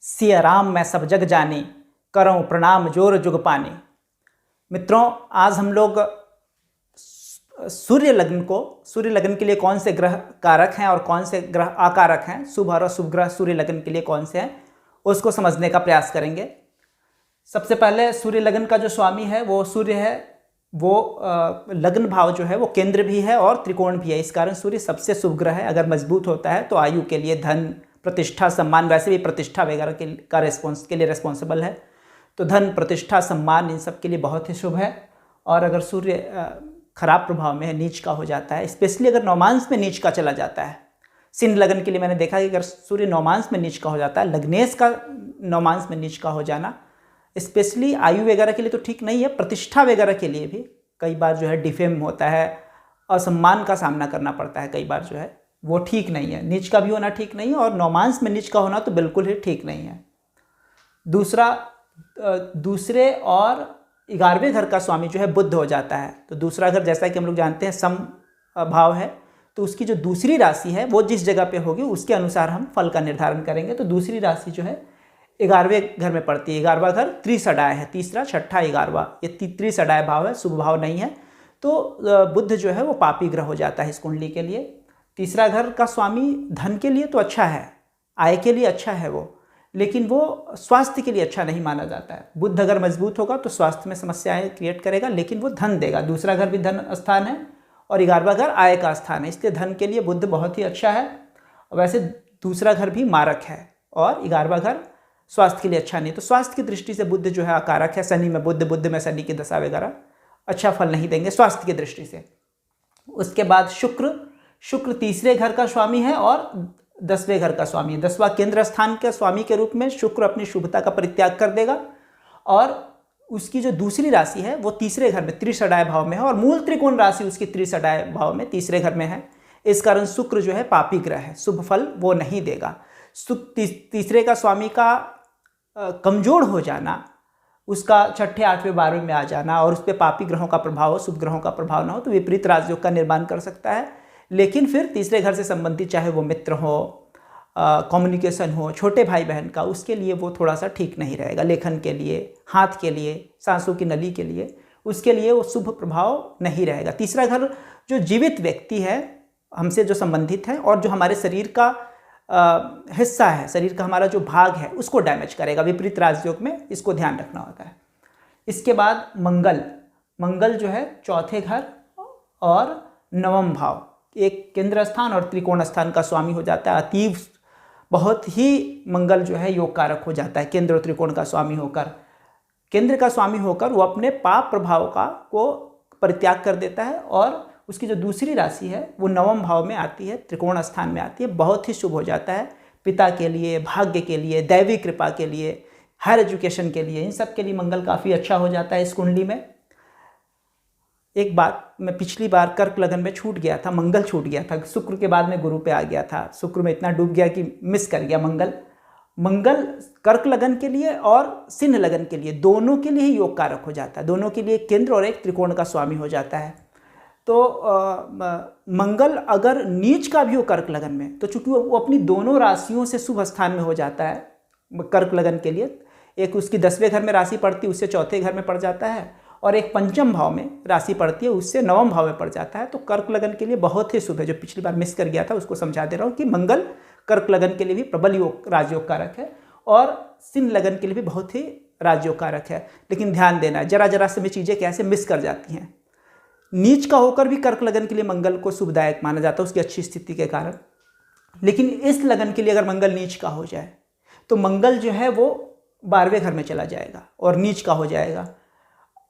सिया राम मैं सब जग जानी, करऊँ प्रणाम जोर जुग पानी। मित्रों, आज हम लोग सूर्य लग्न के लिए कौन से ग्रह कारक हैं और कौन से ग्रह आकारक हैं, शुभ और अशुभ ग्रह सूर्य लग्न के लिए कौन से हैं, उसको समझने का प्रयास करेंगे। सबसे पहले सूर्य लग्न का जो स्वामी है वो सूर्य है। वो लग्न भाव जो है वो केंद्र भी है और त्रिकोण भी है। इस कारण सूर्य सबसे शुभ ग्रह है। अगर मजबूत होता है तो आयु के लिए, धन, प्रतिष्ठा, सम्मान, वैसे भी प्रतिष्ठा वगैरह के लिए रिस्पॉन्सिबल है, तो धन, प्रतिष्ठा, सम्मान इन सब के लिए बहुत ही शुभ है। और अगर सूर्य खराब प्रभाव में है, नीच का हो जाता है, स्पेशली अगर नौमांश में नीच का चला जाता है। सिंह लग्न के लिए मैंने देखा कि अगर सूर्य नौमांश में नीच का हो जाता है, लग्नेश का नौमांश में नीच का हो जाना, स्पेशली आयु वगैरह के लिए तो ठीक नहीं है, प्रतिष्ठा वगैरह के लिए भी कई बार जो है डिफेम होता है, असम्मान का सामना करना पड़ता है कई बार, जो है वो ठीक नहीं है। नीच का भी होना ठीक नहीं है और नौमांश में नीच का होना तो बिल्कुल ही ठीक नहीं है। दूसरे और 11वें घर का स्वामी जो है बुध हो जाता है। तो दूसरा घर, जैसा कि हम लोग जानते हैं, सम भाव है, तो उसकी जो दूसरी राशि है वो जिस जगह पे होगी उसके अनुसार हम फल का निर्धारण करेंगे। तो दूसरी राशि जो है 11वें घर में पड़ती है। 11वां घर त्रिसडाय है, तीसरा, छठा, 11वां, ये त्रिसडाय भाव है, शुभ भाव नहीं है। तो बुध जो है वो पापी ग्रह हो जाता है इस कुंडली के लिए। तीसरा घर का स्वामी धन के लिए तो अच्छा है, आय के लिए अच्छा है वो, लेकिन वो स्वास्थ्य के लिए अच्छा नहीं माना जाता है। बुध अगर मजबूत होगा तो स्वास्थ्य में समस्याएं क्रिएट करेगा, लेकिन वो धन देगा। दूसरा घर भी धन स्थान है और 11वां घर आय का स्थान है, इसलिए धन के लिए बुध बहुत ही अच्छा है। वैसे दूसरा घर भी मारक है और 11वां घर स्वास्थ्य के लिए अच्छा नहीं। तो स्वास्थ्य की दृष्टि से बुध जो है आकारक है। शनि में बुध, बुध में शनि की दशा वगैरह अच्छा फल नहीं देंगे स्वास्थ्य की दृष्टि से। उसके बाद शुक्र तीसरे घर का स्वामी है और 10वें घर का स्वामी है। 10वां केंद्र स्थान के स्वामी के रूप में शुक्र अपनी शुभता का परित्याग कर देगा और उसकी जो दूसरी राशि है वो तीसरे घर में त्रिसडाय भाव में है और मूल त्रिकोण राशि उसकी त्रिसडाय भाव में तीसरे घर में है। इस कारण शुक्र जो है पापी ग्रह है, शुभ फल वो नहीं देगा। तीसरे का स्वामी का कमजोर हो जाना, उसका छठे, 8वें, 12वें में आ जाना और उस पर पापी ग्रहों का प्रभाव हो, शुभ ग्रहों का प्रभाव ना हो, तो विपरीत राजयोग का निर्माण कर सकता है। लेकिन फिर तीसरे घर से संबंधित, चाहे वो मित्र हो, कम्युनिकेशन हो, छोटे भाई बहन का, उसके लिए वो थोड़ा सा ठीक नहीं रहेगा। लेखन के लिए, हाथ के लिए, सांसों की नली के लिए, उसके लिए वो शुभ प्रभाव नहीं रहेगा। तीसरा घर जो जीवित व्यक्ति है, हमसे जो संबंधित है और जो हमारे शरीर का हिस्सा है, शरीर का हमारा जो भाग है, उसको डैमेज करेगा विपरीत राजयोग में, इसको ध्यान रखना होता है। इसके बाद मंगल जो है चौथे घर और 9वां भाव, एक केंद्र स्थान और त्रिकोण स्थान का स्वामी हो जाता है। अतीव बहुत ही मंगल जो है योग कारक हो जाता है केंद्र और त्रिकोण का स्वामी होकर। केंद्र का स्वामी होकर वो अपने पाप प्रभाव को परित्याग कर देता है और उसकी जो दूसरी राशि है वो 9वां भाव में आती है, त्रिकोण स्थान में आती है, बहुत ही शुभ हो जाता है पिता के लिए, भाग्य के लिए, दैवी कृपा के लिए, हायर एजुकेशन के लिए, इन सब के लिए मंगल काफ़ी अच्छा हो जाता है इस कुंडली में। एक बात मैं पिछली बार कर्क लगन में छूट गया था, मंगल छूट गया था, शुक्र के बाद में गुरु पे आ गया था, शुक्र में इतना डूब गया कि मिस कर गया मंगल कर्क लगन के लिए और सिंह लगन के लिए, दोनों के लिए ही योग कारक हो जाता है। दोनों के लिए केंद्र और एक त्रिकोण का स्वामी हो जाता है। तो मंगल अगर नीच का भी हो कर्क लगन में, तो चूंकि वो अपनी दोनों राशियों से शुभ स्थान में हो जाता है कर्क लगन के लिए, एक उसकी 10वें घर में राशि पड़ती है, उससे चौथे घर में पड़ जाता है, और एक पंचम भाव में राशि पड़ती है, उससे 9वां भाव में पड़ जाता है। तो कर्क लगन के लिए बहुत ही शुभ है। जो पिछली बार मिस कर गया था उसको समझा दे रहा हूँ कि मंगल कर्क लगन के लिए भी प्रबल योग राजयोग कारक है और सिंह लगन के लिए भी बहुत ही राजयोग कारक है। लेकिन ध्यान देना, जरा से में चीज़ें कैसे मिस कर जाती हैं। नीच का होकर भी कर्क लगन के लिए मंगल को शुभदायक माना जाता है उसकी अच्छी स्थिति के कारण। लेकिन इस लगन के लिए अगर मंगल नीच का हो जाए तो मंगल जो है वो 12वें घर में चला जाएगा और नीच का हो जाएगा।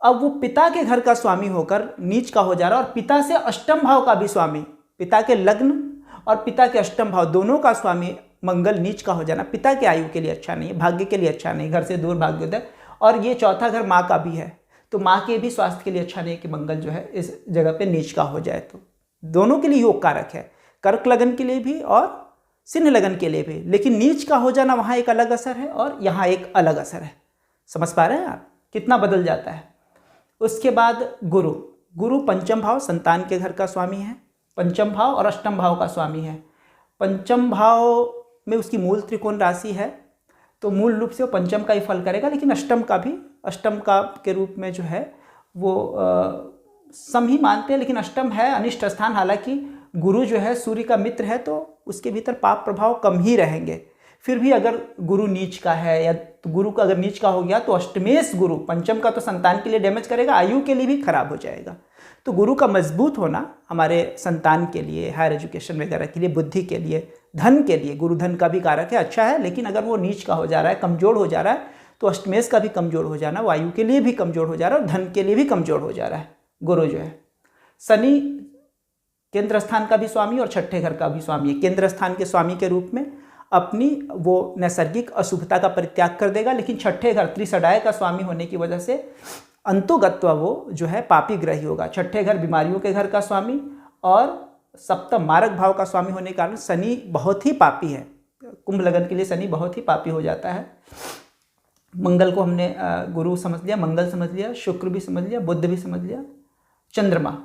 अब वो पिता के घर का स्वामी होकर नीच का हो जा रहा है और पिता से अष्टम भाव का भी स्वामी, पिता के लग्न और पिता के अष्टम भाव दोनों का स्वामी मंगल नीच का हो जाना पिता के आयु के लिए अच्छा नहीं है, भाग्य के लिए अच्छा नहीं, घर से दूर भाग्योदय। और ये चौथा घर माँ का भी है, तो माँ के भी स्वास्थ्य के लिए अच्छा नहीं है कि मंगल जो है इस जगह पे नीच का हो जाए। तो दोनों के लिए योग कारक है, कर्क लगन के लिए भी और सिंह लगन के लिए भी। लेकिन नीच का हो जाना वहाँ एक अलग असर है और यहाँ एक अलग असर है। समझ पा रहे हैं आप कितना बदल जाता है। उसके बाद गुरु पंचम भाव संतान के घर का स्वामी है, पंचम भाव और अष्टम भाव का स्वामी है। पंचम भाव में उसकी मूल त्रिकोण राशि है, तो मूल रूप से वो पंचम का ही फल करेगा, लेकिन अष्टम का के रूप में जो है वो सम ही मानते हैं, लेकिन अष्टम है अनिष्ट स्थान। हालांकि गुरु जो है सूर्य का मित्र है तो उसके भीतर पाप प्रभाव कम ही रहेंगे। फिर भी अगर गुरु नीच का है या तो गुरु का अगर नीच का हो गया तो अष्टमेश गुरु, पंचम का तो संतान के लिए डैमेज करेगा, आयु के लिए भी खराब हो जाएगा। तो गुरु का मजबूत होना हमारे संतान के लिए, हायर एजुकेशन वगैरह के लिए, बुद्धि के लिए, धन के लिए, गुरु धन का भी कारक है, अच्छा है। लेकिन अगर वो नीच का हो जा रहा है, कमजोर हो जा रहा है, तो अष्टमेश का भी कमजोर हो जाना, वायु के लिए भी कमजोर हो जा रहा है और धन के लिए भी कमजोर हो जा रहा है गुरु जो है। शनि केंद्र स्थान का भी स्वामी और छठे घर का भी स्वामी है। केंद्र स्थान के स्वामी के रूप में अपनी वो नैसर्गिक अशुभता का परित्याग कर देगा, लेकिन छठे घर त्रिसडाय का स्वामी होने की वजह से अंतोगत्व वो जो है पापी ग्रही होगा। छठे घर बीमारियों के घर का स्वामी और सप्तम मारक भाव का स्वामी होने के कारण शनि बहुत ही पापी है। कुंभ लगन के लिए शनि बहुत ही पापी हो जाता है। मंगल को हमने गुरु समझ लिया, मंगल समझ लिया, शुक्र भी समझ लिया, बुध भी समझ लिया। चंद्रमा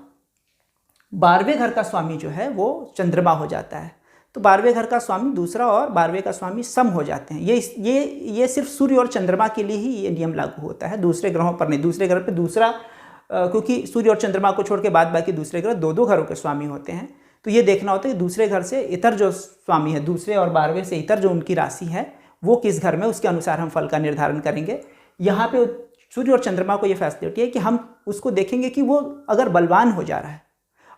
12वें घर का स्वामी जो है वो चंद्रमा हो जाता है। तो 12वें घर का स्वामी दूसरा और 12वें का स्वामी सम हो जाते हैं। ये सिर्फ सूर्य और चंद्रमा के लिए ही ये नियम लागू होता है, दूसरे ग्रहों पर नहीं। दूसरे ग्रह पे दूसरा क्योंकि सूर्य और चंद्रमा को छोड़ के बाद बाकी दूसरे ग्रह दो घरों के स्वामी होते हैं। तो ये देखना होता है कि दूसरे घर से इतर जो स्वामी है, दूसरे और 12वें से इतर जो उनकी राशि है वो किस घर में, उसके अनुसार हम फल का निर्धारण करेंगे। यहाँ पे सूर्य और चंद्रमा को ये फैसिलिटी है कि हम उसको देखेंगे कि वो अगर बलवान हो जा रहा है,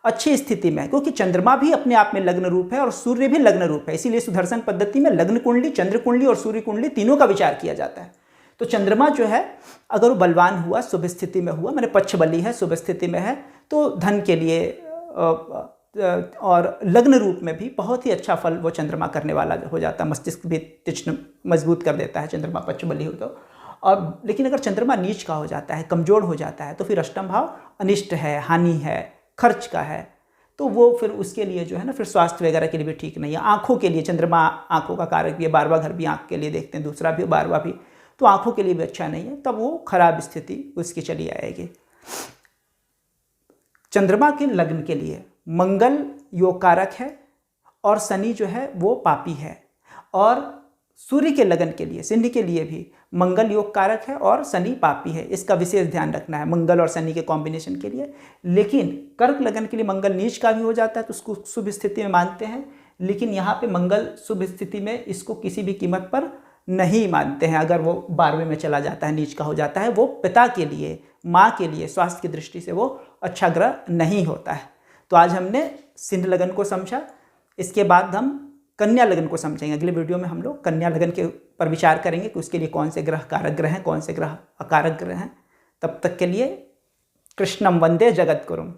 अच्छी स्थिति में, क्योंकि चंद्रमा भी अपने आप में लग्न रूप है और सूर्य भी लग्न रूप है। इसीलिए सुदर्शन पद्धति में लग्न कुंडली, चंद्र कुंडली और सूर्य कुंडली तीनों का विचार किया जाता है। तो चंद्रमा जो है अगर वो बलवान हुआ, शुभ स्थिति में हुआ, मैंने पक्ष बली है, शुभ स्थिति में है, तो धन के लिए और लग्न रूप में भी बहुत ही अच्छा फल वो चंद्रमा करने वाला हो जाता है। मस्तिष्क भी तीक्ष्ण मजबूत कर देता है चंद्रमा पक्ष बली हो तो। और लेकिन अगर चंद्रमा नीच का हो जाता है, कमजोर हो जाता है, तो फिर अष्टम भाव अनिष्ट है, हानि है, खर्च का है, तो वो फिर उसके लिए जो है ना, फिर स्वास्थ्य वगैरह के लिए भी ठीक नहीं है। आंखों के लिए चंद्रमा आंखों का कारक भी है, 12वां घर भी आंख के लिए देखते हैं, दूसरा भी 12वां भी, तो आंखों के लिए भी अच्छा नहीं है, तब वो खराब स्थिति उसकी चली आएगी। चंद्रमा के लग्न के लिए मंगल योग कारक है और शनि जो है वो पापी है। और सूर्य के लगन के लिए, सिंह के लिए भी मंगल योग कारक है और शनि पापी है। इसका विशेष ध्यान रखना है मंगल और शनि के कॉम्बिनेशन के लिए। लेकिन कर्क लगन के लिए मंगल नीच का भी हो जाता है तो उसको शुभ स्थिति में मानते हैं, लेकिन यहाँ पे मंगल शुभ स्थिति में इसको किसी भी कीमत पर नहीं मानते हैं। अगर वो 12वें में चला जाता है, नीच का हो जाता है, वो पिता के लिए, माँ के लिए, स्वास्थ्य की दृष्टि से वो अच्छा ग्रह नहीं होता है। तो आज हमने सिंह लगन को समझा, इसके बाद हम कन्या लगन को समझेंगे। अगले वीडियो में हम लोग कन्या लगन के पर विचार करेंगे कि उसके लिए कौन से ग्रह कारक ग्रह हैं, कौन से ग्रह अकारक ग्रह हैं। तब तक के लिए कृष्णम वंदे जगद्गुरुम।